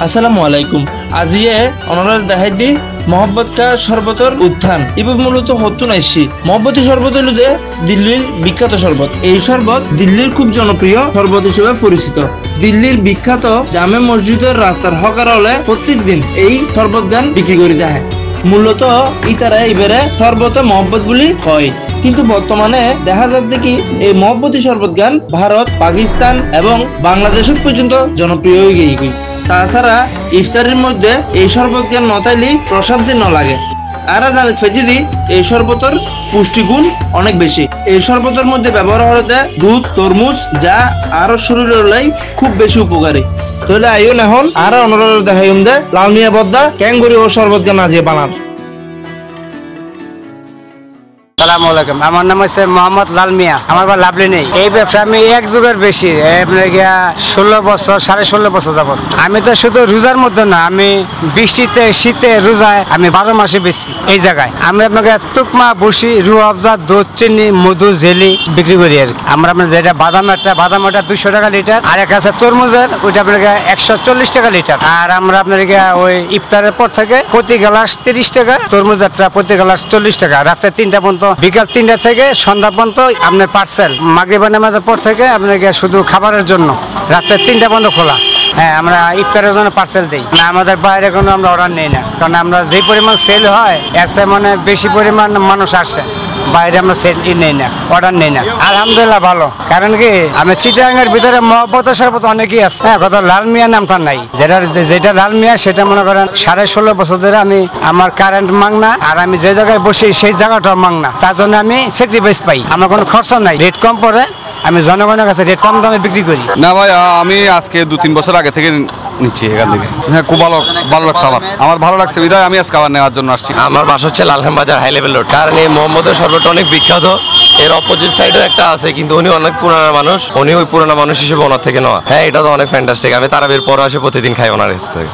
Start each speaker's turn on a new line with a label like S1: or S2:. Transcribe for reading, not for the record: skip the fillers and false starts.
S1: আসসালামু আলাইকুম। আজিয়ে অনরার দাহাইদি মোহাম্মদ কা শরবতর উত্থান ইবে মূলত হতুন আইসি মহব্বতী শরবত হল দিল্লির বিখ্যাত শরবত। এই শরবত দিল্লির খুব জনপ্রিয় শরবত হিসেবে পরিচিত। দিল্লির বিখ্যাত জামে মসজিদের রাস্তার হকারলে প্রত্যেক দিন এই শরবত গান বিক্রি করে যায়। মূলত ইতারা এবারে শরবতে মহব্বত বলি হয়, কিন্তু বর্তমানে দেখা যাচ্ছে কি এই মহব্বতী শরবত গান ভারত, পাকিস্তান এবং বাংলাদেশ পর্যন্ত জনপ্রিয় হয়ে গিয়ে। তাছাড়া ইফতারের মধ্যে এই শরবত গান নতাইলি প্রসাদ ন লাগে। আর জানেন ফেজিদি এই শরবতের পুষ্টিগুণ অনেক বেশি। এই শরবতের মধ্যে ব্যবহার হতে দুধ, তরমুজ, যা আরো শরীরের লাই খুব বেশি উপকারী। তাহলে আইন এখন আর অনুরোধ দেখাই লাল মিয়া বদ্দা ক্যাঙ্গুরি ও শরবত গান আজিয়ে বানান।
S2: আসসালামু আলাইকুম, আমার নাম হচ্ছে মোহাম্মদ লাল মিয়া। আমার বা লাভলি নেই। এই ব্যবসা আমি এক যুগের বেশি, আপনার 16 বছর 16.5 বছর যাবত। আমি তো শুধু রোজার মধ্যে না, আমি বৃষ্টিতে শীতে রোজায় আমি 12 মাসে বেশি এই জায়গায়। আমি আপনাকে তুকমা, বসি, রুয়াবজা, দুধ, চিনি, মধু, জেলি বিক্রি করি আর আমরা। আপনার যেটা বাদাম একটা 200 টাকা লিটার, আর এক আছে তরমুজের, ওইটা আপনাকে 140 টাকা লিটার। আর আমরা আপনার ওই ইফতারের পর থেকে প্রতি গ্লাস 30 টাকা, তরমুজ একটা প্রতি গ্লাস 40 টাকা। রাতে 3টা পর্যন্ত, বিকাল 3টা থেকে সন্ধ্যা পর্যন্ত আপনার পার্সেল। মাগরিব নামাজের পর থেকে আপনাকে শুধু খাবারের জন্য রাতে 3টা পর্যন্ত খোলা। হ্যাঁ, আমরা ইফতারের জন্য পার্সেল দিই না, আমাদের বাইরে কোনো আমরা অর্ডার নেই না, কারণ আমরা যে পরিমাণ সেল হয় এর চেয়ে মানে বেশি পরিমাণ মানুষ আসে, বাইরে আমরা সেল নেই না, অর্ডার নেই না। আলহামদুলিল্লাহ ভালো, কারণ কি আমি চিটাগাংয়ের ভিতরে মহব্বতের শরবত অনেকেই আছে। হ্যাঁ, কথা লাল মিয়া নামটা নাই, যেটা লাল মিয়া সেটা মনে করেন 16.5 বছর ধরে আমি আমার কারেন্ট মাংনা, আর আমি যে জায়গায় বসি সেই জায়গাটাও মাংনা। তার জন্য আমি স্যাক্রিফাইস পাই, আমার কোনো খরচা নাই, রেট কম পড়ে, আমি জনগণের কাছে রেট কম দামে বিক্রি করি।
S3: না ভাই, আমি আজকে 2-3 বছর আগে থেকে নিচ্ছি এখান থেকে। হ্যাঁ, খুব ভালো লাগছে আমার ভালো লাগছে বিধায় আমি আজকে খাবার নেওয়ার জন্য আসছি।
S4: আমার বাসা হচ্ছে লালখান বাজার হাই লেভেল রোড। কারণ এই মোহাম্মদের শরবতটা অনেক বিখ্যাত। এর অপোজিট সাইডেও একটা আছে, কিন্তু উনি অনেক পুরানো মানুষ, উনি ওই পুরানো মানুষ হিসেবে ওনার থেকে নেওয়া। হ্যাঁ, এটা তো অনেক ফ্যান্টাস্টিক। আমি তারাবির পরে আসে প্রতিদিন খাই ওনার কাছ থেকে।